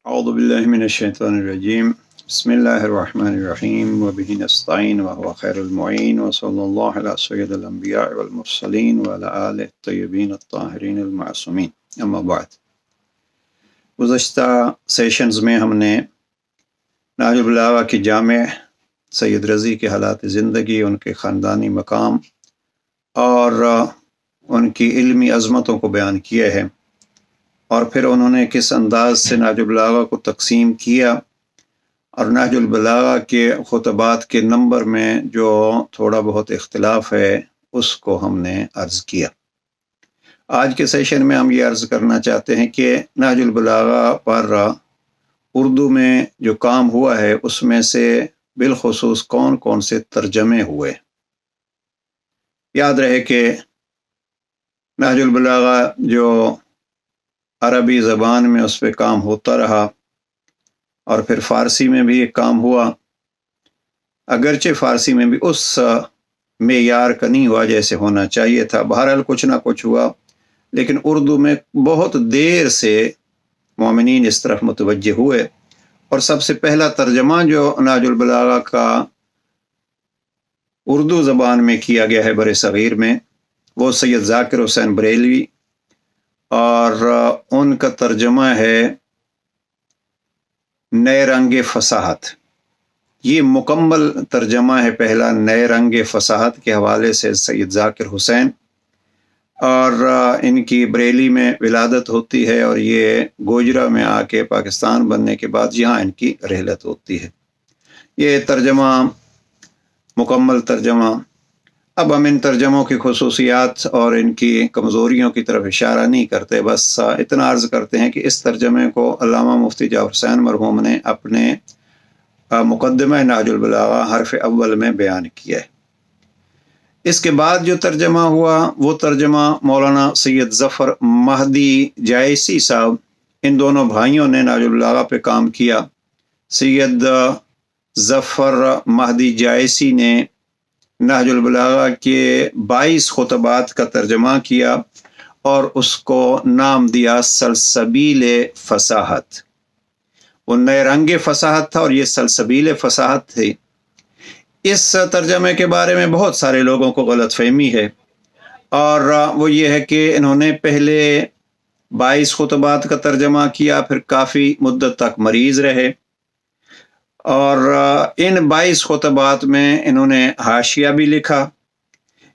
أعوذ بالله من الشيطان الرجيم بسم الله الرحمن الرحيم وبه نستعين وهو خير المعين وصلى الله على سيد الأنبياء والمرسلين وعلى آله الطيبين الطاهرين المعصومين أما بعد گزشتہ سیشنز میں ہم نے نہج البلاغہ کی جامع سید رضی کے حالات زندگی، ان کے خاندانی مقام اور ان کی علمی عظمتوں کو بیان کیا ہے، اور پھر انہوں نے کس انداز سے نہج البلاغہ کو تقسیم کیا، اور نہج البلاغہ کے خطبات کے نمبر میں جو تھوڑا بہت اختلاف ہے اس کو ہم نے عرض کیا۔ آج کے سیشن میں ہم یہ عرض کرنا چاہتے ہیں کہ نہج البلاغہ پر اردو میں جو کام ہوا ہے اس میں سے بالخصوص کون کون سے ترجمے ہوئے۔ یاد رہے کہ نہج البلاغہ جو عربی زبان میں اس پہ کام ہوتا رہا، اور پھر فارسی میں بھی ایک کام ہوا، اگرچہ فارسی میں بھی اس معیار کا نہیں ہوا جیسے ہونا چاہیے تھا، بہرحال کچھ نہ کچھ ہوا، لیکن اردو میں بہت دیر سے مومنین اس طرف متوجہ ہوئے، اور سب سے پہلا ترجمہ جو نہج البلاغہ کا اردو زبان میں کیا گیا ہے بر صغیر میں، وہ سید ذاکر حسین بریلوی، اور ان کا ترجمہ ہے نئے رنگ فصاحت۔ یہ مکمل ترجمہ ہے پہلا نئے رنگ فصاحت کے حوالے سے سید ذاکر حسین، اور ان کی بریلی میں ولادت ہوتی ہے، اور یہ گوجرا میں آ کے پاکستان بننے کے بعد یہاں ان کی رحلت ہوتی ہے۔ یہ ترجمہ مکمل ترجمہ۔ اب ہم ان ترجموں کی خصوصیات اور ان کی کمزوریوں کی طرف اشارہ نہیں کرتے، بس اتنا عرض کرتے ہیں کہ اس ترجمے کو علامہ مفتی جعفر حسین مرحوم نے اپنے مقدمہ نہج البلاغہ حرف اول میں بیان کیا ہے۔ اس کے بعد جو ترجمہ ہوا وہ ترجمہ مولانا سید ظفر مہدی جائسی صاحب، ان دونوں بھائیوں نے نہج البلاغہ پہ کام کیا۔ سید ظفر مہدی جائسی نے نہج البلاغہ کے 22 خطبات کا ترجمہ کیا اور اس کو نام دیا سلسبیل فصاحت۔ وہ نئے رنگ فصاحت تھا اور یہ سلسبیل فصاحت تھی۔ اس ترجمے کے بارے میں بہت سارے لوگوں کو غلط فہمی ہے، اور وہ یہ ہے کہ انہوں نے پہلے 22 خطبات کا ترجمہ کیا، پھر کافی مدت تک مریض رہے، اور ان 22 خطبات میں انہوں نے حاشیہ بھی لکھا۔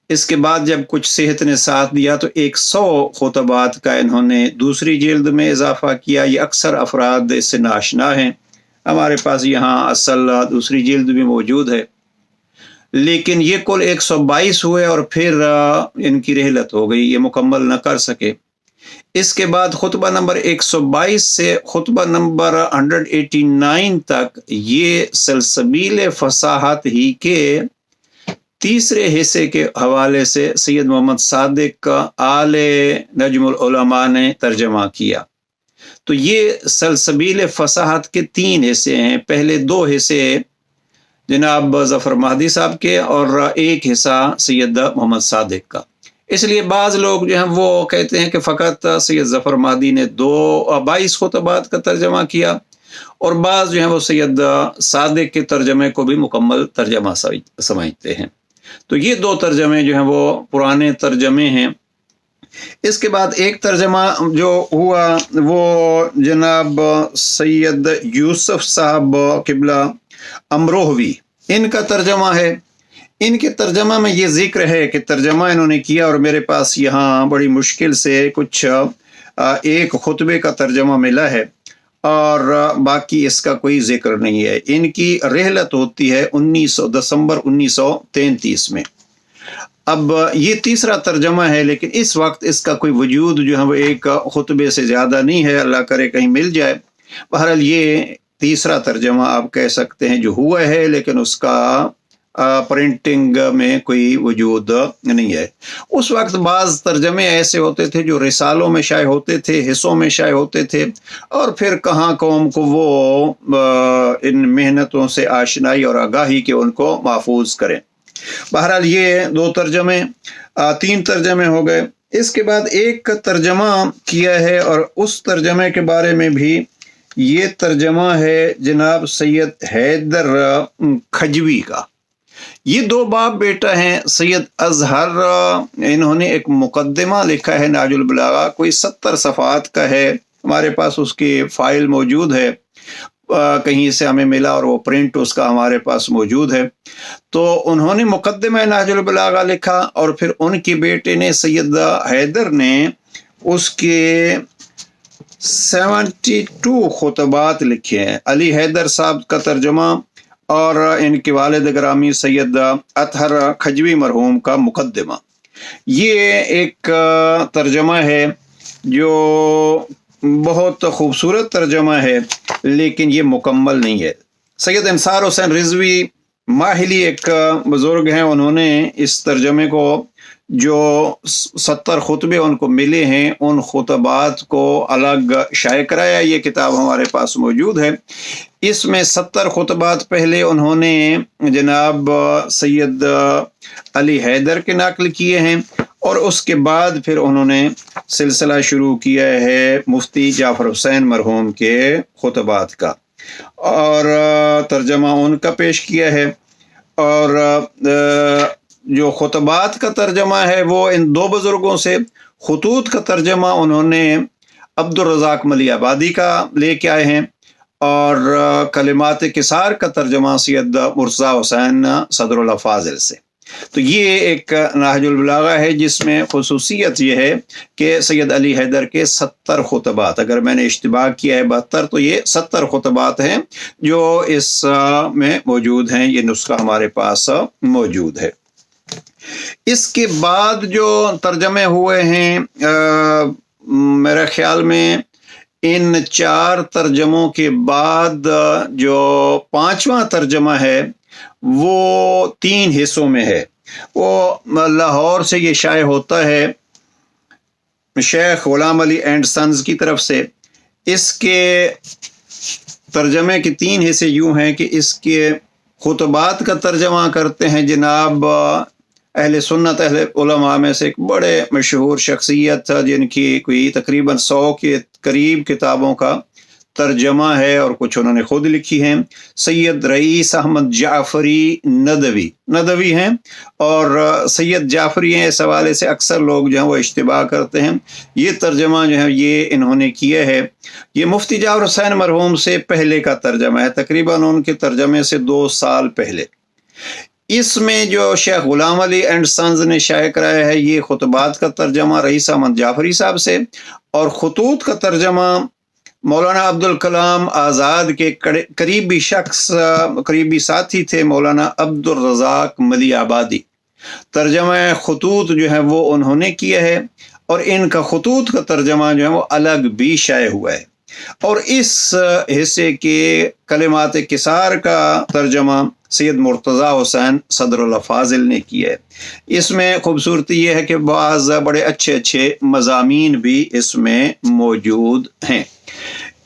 اس کے بعد جب کچھ صحت نے ساتھ دیا تو 100 خطبات کا انہوں نے دوسری جلد میں اضافہ کیا۔ یہ اکثر افراد اس سے ناشنا ہیں، ہمارے پاس یہاں اصل دوسری جلد بھی موجود ہے، لیکن یہ کل 122 ہوئے، اور پھر ان کی رحلت ہو گئی، یہ مکمل نہ کر سکے۔ اس کے بعد خطبہ نمبر 122 سے خطبہ نمبر 189 تک یہ سلسبیل فصاحت ہی کے تیسرے حصے کے حوالے سے سید محمد صادق آل نجم العلماء نے ترجمہ کیا۔ تو یہ سلسبیل فصاحت کے 3 حصے ہیں، پہلے 2 حصے جناب ظفر مہدی صاحب کے، اور ایک حصہ سید محمد صادق کا۔ اس لیے بعض لوگ جو ہیں وہ کہتے ہیں کہ فقط سید ظفر مہدی نے 22 خطبات کا ترجمہ کیا، اور بعض جو ہیں وہ سید صادق کے ترجمے کو بھی مکمل ترجمہ سمجھتے ہیں۔ تو یہ 2 ترجمے جو ہیں وہ پرانے ترجمے ہیں۔ اس کے بعد ایک ترجمہ جو ہوا وہ جناب سید یوسف صاحب قبلہ امروہوی، ان کا ترجمہ ہے۔ ان کے ترجمہ میں یہ ذکر ہے کہ ترجمہ انہوں نے کیا، اور میرے پاس یہاں بڑی مشکل سے کچھ ایک خطبے کا ترجمہ ملا ہے، اور باقی اس کا کوئی ذکر نہیں ہے۔ ان کی رحلت ہوتی ہے 19 دسمبر 1933 میں۔ اب یہ تیسرا ترجمہ ہے، لیکن اس وقت اس کا کوئی وجود جو ہے وہ ایک خطبے سے زیادہ نہیں ہے، اللہ کرے کہیں مل جائے۔ بہرحال یہ تیسرا ترجمہ آپ کہہ سکتے ہیں جو ہوا ہے، لیکن اس کا پرنٹنگ میں کوئی وجود نہیں ہے۔ اس وقت بعض ترجمے ایسے ہوتے تھے جو رسالوں میں شائع ہوتے تھے، حصوں میں شائع ہوتے تھے، اور پھر کہاں قوم کو وہ ان محنتوں سے آشنائی اور آگاہی کے ان کو محفوظ کریں۔ بہرحال یہ 2 ترجمے 3 ترجمے ہو گئے۔ اس کے بعد ایک ترجمہ کیا ہے، اور اس ترجمے کے بارے میں بھی یہ ترجمہ ہے جناب سید حیدر کھجوی کا۔ یہ دو باپ بیٹا ہیں سید اظہر، انہوں نے ایک مقدمہ لکھا ہے نہج البلاغہ، کوئی 70 صفحات کا ہے، ہمارے پاس اس کی فائل موجود ہے، کہیں سے ہمیں ملا اور وہ پرنٹ اس کا ہمارے پاس موجود ہے۔ تو انہوں نے مقدمہ نہج البلاغہ لکھا، اور پھر ان کے بیٹے نے سید حیدر نے اس کے 72 خطبات لکھے ہیں۔ علی حیدر صاحب کا ترجمہ اور ان کے والد گرامی سید اطہر کھجوی مرحوم کا مقدمہ۔ یہ ایک ترجمہ ہے جو بہت خوبصورت ترجمہ ہے، لیکن یہ مکمل نہیں ہے۔ سید انصار حسین رضوی ماہلی ایک بزرگ ہیں، انہوں نے اس ترجمے کو جو 70 خطبے ان کو ملے ہیں ان خطبات کو الگ شائع کرایا۔ یہ کتاب ہمارے پاس موجود ہے۔ اس میں 70 خطبات پہلے انہوں نے جناب سید علی حیدر کے نقل کیے ہیں، اور اس کے بعد پھر انہوں نے سلسلہ شروع کیا ہے مفتی جعفر حسین مرحوم کے خطبات کا، اور ترجمہ ان کا پیش کیا ہے۔ اور جو خطبات کا ترجمہ ہے وہ ان دو بزرگوں سے، خطوط کا ترجمہ انہوں نے عبد الرزاق ملی آبادی کا لے کے آئے ہیں، اور کلمات کسار کا ترجمہ سید مرتضی حسین صدر اللہ فاضل سے۔ تو یہ ایک نہج البلاغہ ہے جس میں خصوصیت یہ ہے کہ سید علی حیدر کے 70 خطبات، اگر میں نے اشتباہ کیا ہے 72، تو یہ 70 خطبات ہیں جو اس میں موجود ہیں۔ یہ نسخہ ہمارے پاس موجود ہے۔ اس کے بعد جو ترجمے ہوئے ہیں، میرے خیال میں ان 4 ترجموں کے بعد جو 5واں ترجمہ ہے وہ 3 حصوں میں ہے۔ وہ لاہور سے یہ شائع ہوتا ہے شیخ غلام علی اینڈ سنز کی طرف سے۔ اس کے ترجمے کے 3 حصے یوں ہیں کہ اس کے خطبات کا ترجمہ کرتے ہیں جناب اہل سنت اہل علماء میں سے ایک بڑے مشہور شخصیت جن کی کوئی تقریباً 100 کے قریب کتابوں کا ترجمہ ہے، اور کچھ انہوں نے خود لکھی ہیں، سید رئیس احمد جعفری ندوی ہیں، اور سید جعفری ہیں۔ اس حوالے سے اکثر لوگ جو ہیں وہ اشتباہ کرتے ہیں۔ یہ ترجمہ جو ہے یہ انہوں نے کیا ہے، یہ مفتی جعفر حسین مرحوم سے پہلے کا ترجمہ ہے، تقریباً ان کے ترجمے سے 2 سال پہلے۔ اس میں جو شیخ غلام علی اینڈ سنز نے شائع کرایا ہے یہ خطبات کا ترجمہ رئیس احمد جعفری صاحب سے، اور خطوط کا ترجمہ مولانا عبدالکلام آزاد کے قریبی قریبی ساتھی تھے مولانا عبد الرزاق ملی آبادی۔ ترجمہ خطوط جو ہے وہ انہوں نے کیا ہے، اور ان کا خطوط کا ترجمہ جو ہے وہ الگ بھی شائع ہوا ہے۔ اور اس حصے کے کلمات کسار کا ترجمہ سید مرتضی حسین صدر اللہ فاضل نے کیا ہے۔ اس میں خوبصورتی یہ ہے کہ بعض بڑے اچھے مضامین بھی اس میں موجود ہیں۔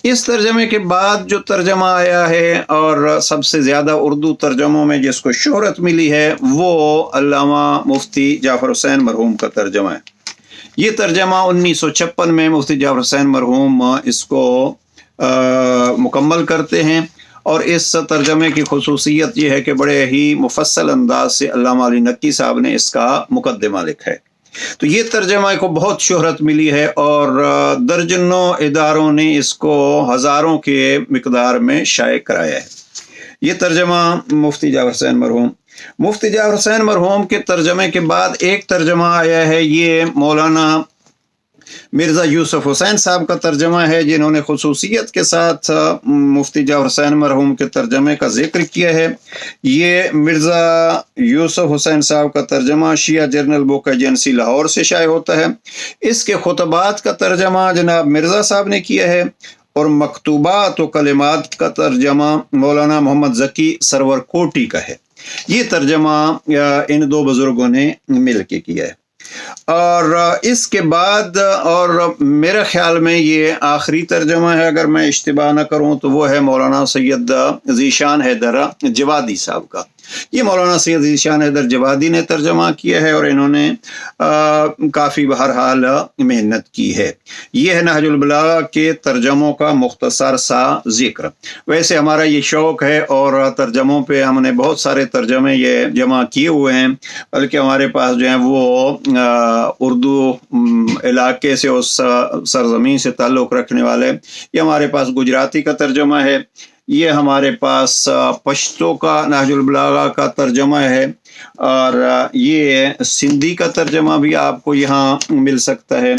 اس ترجمے کے بعد جو ترجمہ آیا ہے اور سب سے زیادہ اردو ترجموں میں جس کو شہرت ملی ہے وہ علامہ مفتی جعفر حسین مرحوم کا ترجمہ ہے۔ یہ ترجمہ 1956 میں مفتی جعفر حسین مرحوم اس کو مکمل کرتے ہیں، اور اس ترجمے کی خصوصیت یہ ہے کہ بڑے ہی مفصل انداز سے علامہ علی نقی صاحب نے اس کا مقدمہ لکھا ہے۔ تو یہ ترجمہ کو بہت شہرت ملی ہے، اور درجنوں اداروں نے اس کو ہزاروں کے مقدار میں شائع کرایا ہے۔ یہ ترجمہ مفتی جعفر حسین مرحوم کے ترجمے کے بعد ایک ترجمہ آیا ہے، یہ مولانا مرزا یوسف حسین صاحب کا ترجمہ ہے، جنہوں نے خصوصیت کے ساتھ مفتی جعفر حسین مرحوم کے ترجمے کا ذکر کیا ہے۔ یہ مرزا یوسف حسین صاحب کا ترجمہ شیعہ جرنل بک ایجنسی لاہور سے شائع ہوتا ہے۔ اس کے خطبات کا ترجمہ جناب مرزا صاحب نے کیا ہے، اور مکتوبات و کلمات کا ترجمہ مولانا محمد ذکی سرور کوٹی کا ہے۔ یہ ترجمہ ان 2 بزرگوں نے مل کے کیا ہے۔ اور اس کے بعد، اور میرے خیال میں یہ آخری ترجمہ ہے اگر میں اشتباہ نہ کروں، تو وہ ہے مولانا سید ذیشان حیدر جوادی صاحب کا۔ یہ مولانا سید ذیشان حیدر جوادی نے ترجمہ کیا ہے اور انہوں نے کافی بہرحال محنت کی ہے۔ یہ ہے نہج البلاغہ کے ترجموں کا مختصر سا ذکر۔ ویسے ہمارا یہ شوق ہے اور ترجموں پہ ہم نے بہت سارے ترجمے یہ جمع کیے ہوئے ہیں، بلکہ ہمارے پاس جو ہیں وہ اردو علاقے سے اس سرزمین سے تعلق رکھنے والے، یہ ہمارے پاس گجراتی کا ترجمہ ہے، یہ ہمارے پاس پشتو کا نہج البلاغہ کا ترجمہ ہے، اور یہ سندھی کا ترجمہ بھی آپ کو یہاں مل سکتا ہے،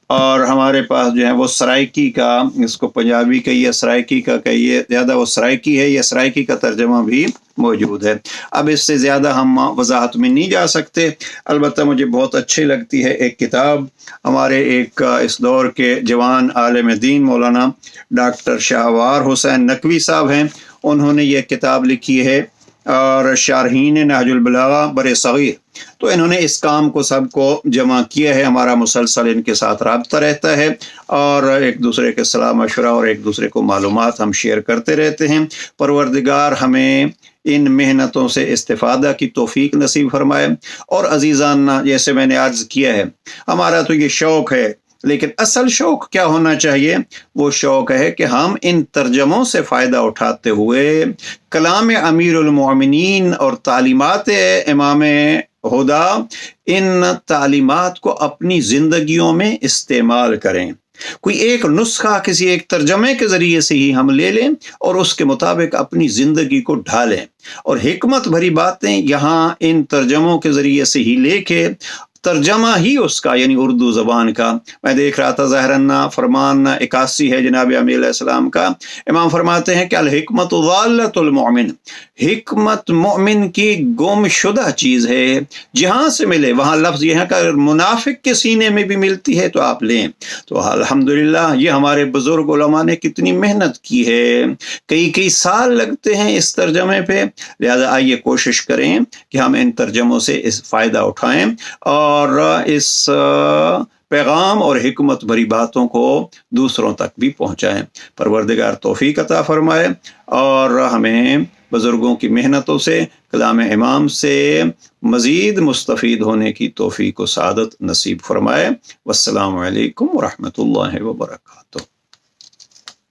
اور ہمارے پاس جو ہے وہ سرائکی کا، اس کو پنجابی کہیے سرائکی کا کہیے، زیادہ وہ سرائکی ہے، یہ سرائکی کا ترجمہ بھی موجود ہے۔ اب اس سے زیادہ ہم وضاحت میں نہیں جا سکتے، البتہ مجھے بہت اچھی لگتی ہے ایک کتاب ہمارے ایک اس دور کے جوان عالم دین مولانا ڈاکٹر شاہوار حسین نقوی صاحب ہیں، انہوں نے یہ کتاب لکھی ہے، اور شارحین نہج البلاغہ بر صغیر، تو انہوں نے اس کام کو سب کو جمع کیا ہے۔ ہمارا مسلسل ان کے ساتھ رابطہ رہتا ہے اور ایک دوسرے کے صلاح مشورہ اور ایک دوسرے کو معلومات ہم شیئر کرتے رہتے ہیں۔ پروردگار ہمیں ان محنتوں سے استفادہ کی توفیق نصیب فرمائے۔ اور عزیزان، جیسے میں نے عرض کیا ہے، ہمارا تو یہ شوق ہے، لیکن اصل شوق کیا ہونا چاہیے؟ وہ شوق ہے کہ ہم ان ترجموں سے فائدہ اٹھاتے ہوئے کلام امیر المومنین اور تعلیمات امام ہدا، ان تعلیمات کو اپنی زندگیوں میں استعمال کریں۔ کوئی ایک نسخہ کسی ایک ترجمے کے ذریعے سے ہی ہم لے لیں اور اس کے مطابق اپنی زندگی کو ڈھالیں، اور حکمت بھری باتیں یہاں ان ترجموں کے ذریعے سے ہی لے کے ترجمہ ہی اس کا، یعنی اردو زبان کا، میں دیکھ رہا تھا ظاہراً فرمان 81 ہے جناب امیر علیہ السلام کا، امام فرماتے ہیں کہ الحکمت ضالۃ المؤمن، حکمت مومن کی گم شدہ چیز ہے، جہاں سے ملے وہاں لفظ یہ ہے کہ اگر منافق کے سینے میں بھی ملتی ہے تو آپ لیں۔ تو الحمدللہ یہ ہمارے بزرگ علماء نے کتنی محنت کی ہے، کئی سال لگتے ہیں اس ترجمے پہ، لہذا آئیے کوشش کریں کہ ہم ان ترجموں سے اس فائدہ اٹھائیں اور اس پیغام اور حکمت بھری باتوں کو دوسروں تک بھی پہنچائیں۔ پروردگار توفیق عطا فرمائے اور ہمیں بزرگوں کی محنتوں سے، کلام امام سے مزید مستفید ہونے کی توفیق و سعادت نصیب فرمائے۔ والسلام علیکم ورحمۃ اللہ وبرکاتہ۔